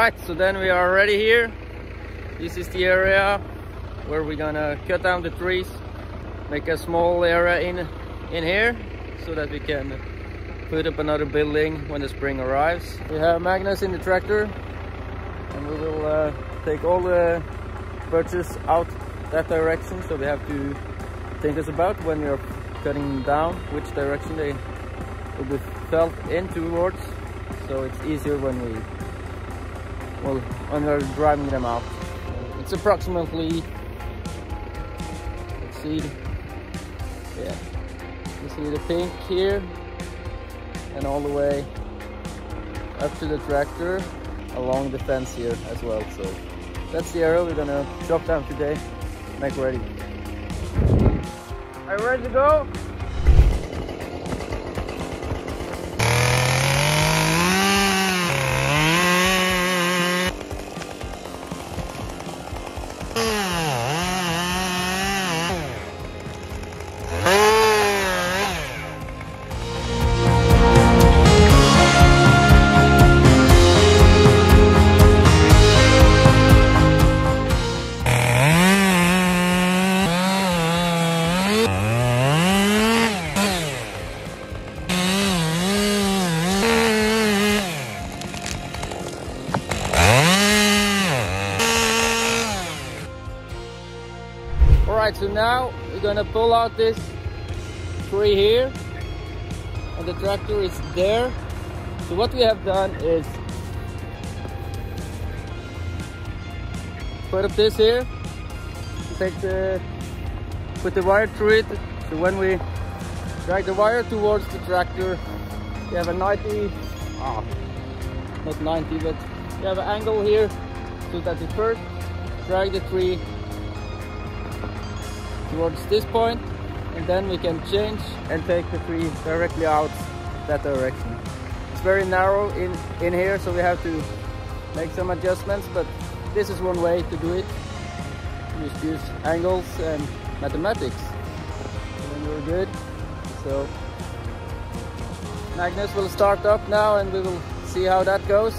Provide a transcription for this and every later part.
Alright, so then we are ready here. This is the area where we're gonna cut down the trees, make a small area in here so that we can put up another building when the spring arrives. We have Magnus in the tractor, and we will take all the birches out that direction, so we have to think us about when we are cutting down which direction they will be felt in towards, so it's easier when we're driving them out. It's approximately, let's see, yeah, you see the pink here and all the way up to the tractor along the fence here as well. So that's the area we're gonna chop down today, make ready. Are you ready to go? Alright, so now we're gonna pull out this tree here, and the tractor is there. So what we have done is put up this here, put the wire through it, so when we drag the wire towards the tractor, you have a 90, not 90, but you have an angle here, so that you first drag the tree towards this point, and then we can change and take the tree directly out that direction. It's very narrow in here, so we have to make some adjustments, but this is one way to do it. Just use angles and mathematics, and we're good. So Magnus will start up now, and we will see how that goes.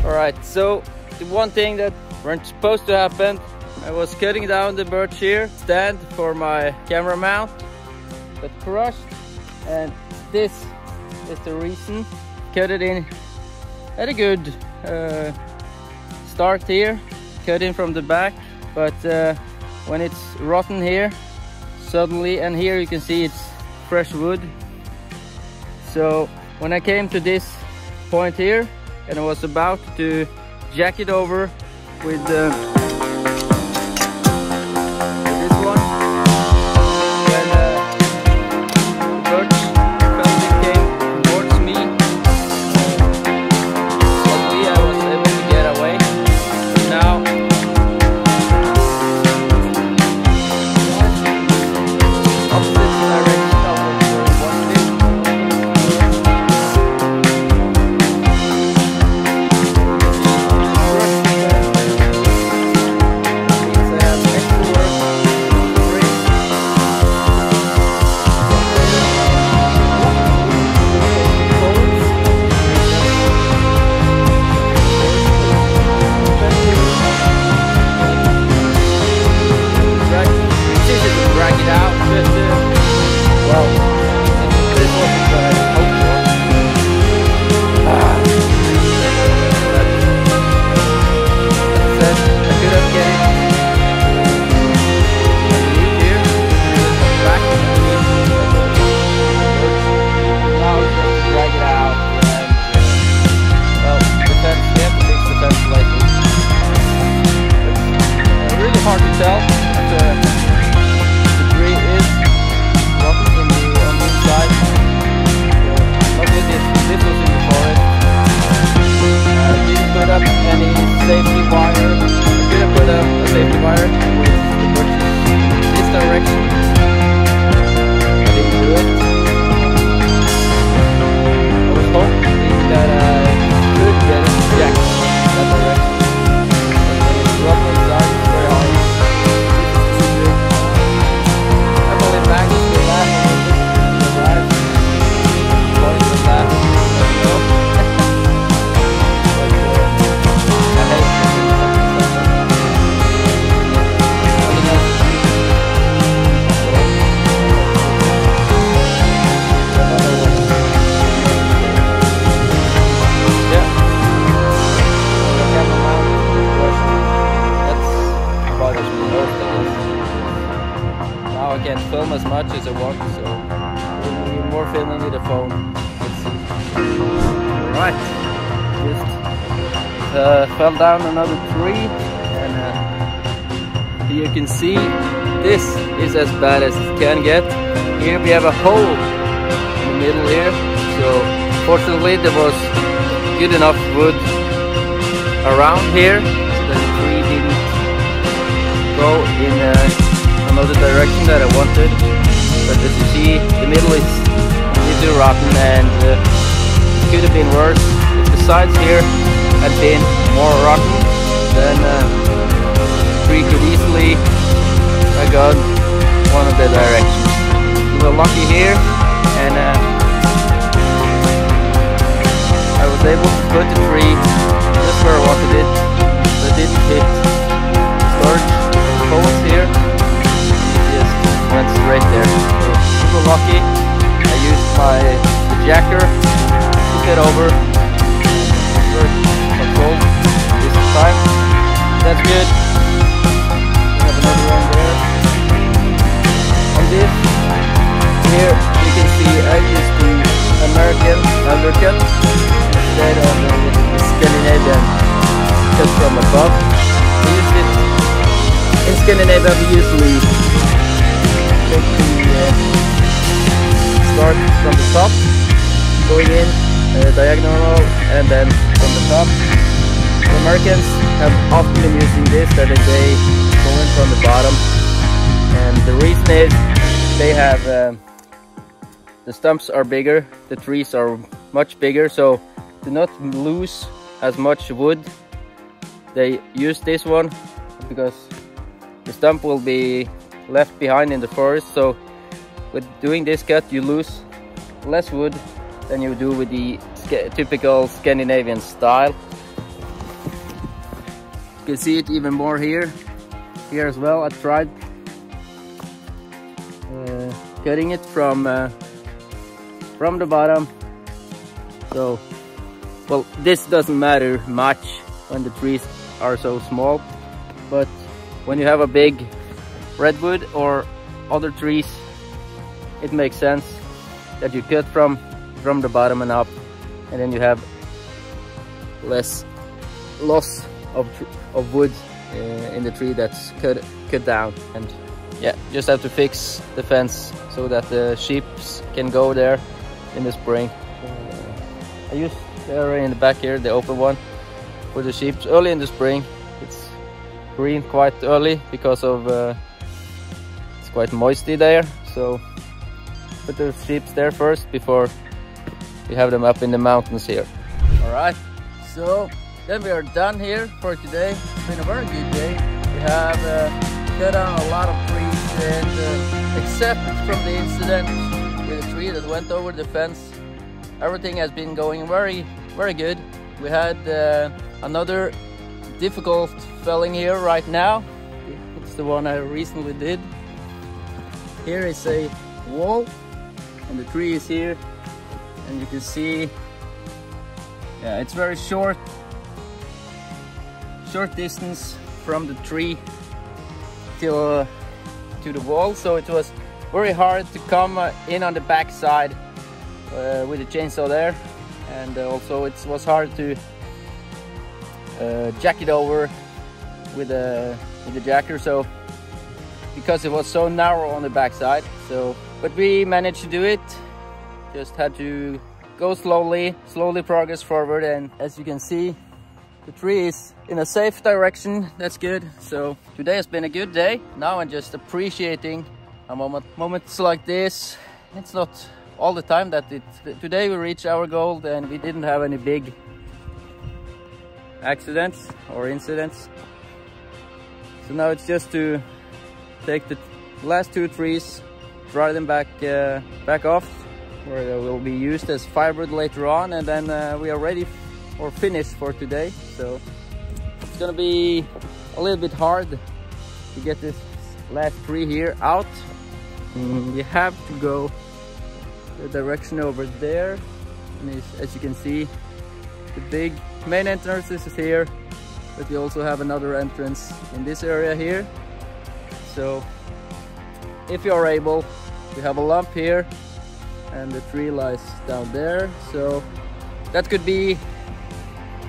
Alright, so the one thing that weren't supposed to happen, I was cutting down the birch here, stand for my camera mount, but crushed, and this is the reason. Cut it in at a good start here, cut in from the back, but when it's rotten here, suddenly, and here you can see it's fresh wood. So when I came to this point here, and I was about to jack it over with this one, when the birch suddenly came towards me. Luckily I was able to get away. So now opposite direction of where we wanted it. can't film as much as I want, so we'll be more filming with the phone. Let's see. Alright, just fell down another tree, and here you can see this is as bad as it can get. Here we have a hole in the middle here, so fortunately there was good enough wood around here so that the tree didn't go in another direction that I wanted. But as you see, the middle is too rotten, and it could have been worse if the sides here had been more rotten. Then the tree could easily have gone one of the directions. We were lucky here, and I was able to put the tree just where I wanted it, so it didn't hit storage poles here. It just went straight there. So super lucky. I used my jacker to get over control this time. That's good. We have another one there. On this here you can see I used the American undercut instead of the Scandinavian cut from above. We used it in Scandinavia. We usually take the start from the top, going in diagonal, and then from the top. The Americans have often been using this, that they go in from the bottom, and the reason is they have the stumps are bigger, the trees are much bigger, so to not lose as much wood, they use this one because the stump will be left behind in the forest. So with doing this cut, you lose less wood than you do with the typical Scandinavian style. You can see it even more here as well. I tried cutting it from the bottom. So, well, this doesn't matter much when the trees are so small, but when you have a big redwood or other trees, it makes sense that you cut from the bottom and up, and then you have less loss of wood in the tree that's cut down. And yeah, just have to fix the fence so that the sheep can go there in the spring. I used the area in the back here, the open one, for the sheep early in the spring. It's green quite early because of it's quite moisty there, so put the sheep there first before we have them up in the mountains here. All right, so then we are done here for today. It's been a very good day. We have cut down a lot of trees, and except from the incident with the tree that went over the fence, everything has been going very good. We had another difficult felling here right now. It's the one I recently did. Here is a wall, and the tree is here, and you can see, yeah, it's very short distance from the tree till to the wall, so it was very hard to come in on the back side with the chainsaw there, and also it was hard to jack it over with the jacker, so because it was so narrow on the back side. So, but we managed to do it. Just had to go slowly progress forward, and as you can see, the tree is in a safe direction. That's good. So today has been a good day. Now I'm just appreciating a moments like this. It's not all the time that today we reached our goal, and we didn't have any big accidents or incidents. So now it's just to take the last two trees, dry them back off, where they will be used as firewood later on, and then we are ready or finished for today. So it's gonna be a little bit hard to get this last tree here out. You have to go the direction over there, and as you can see, the big main entrance is here, but we also have another entrance in this area here. So if you are able. We have a lump here and the tree lies down there, so that could be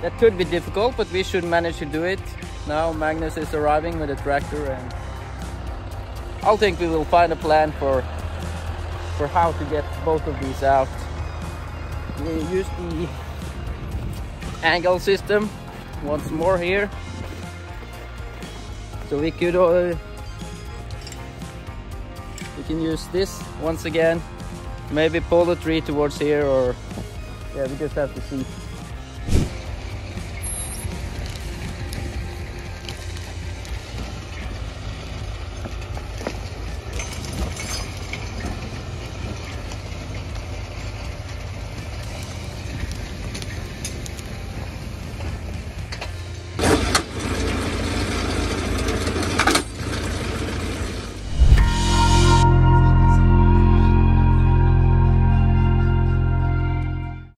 difficult, but we should manage to do it. Now Magnus is arriving with a tractor, and I think we will find a plan for how to get both of these out. We use the angle system once more here, so we can use this once again, maybe pull the tree towards here, or yeah, we just have to see.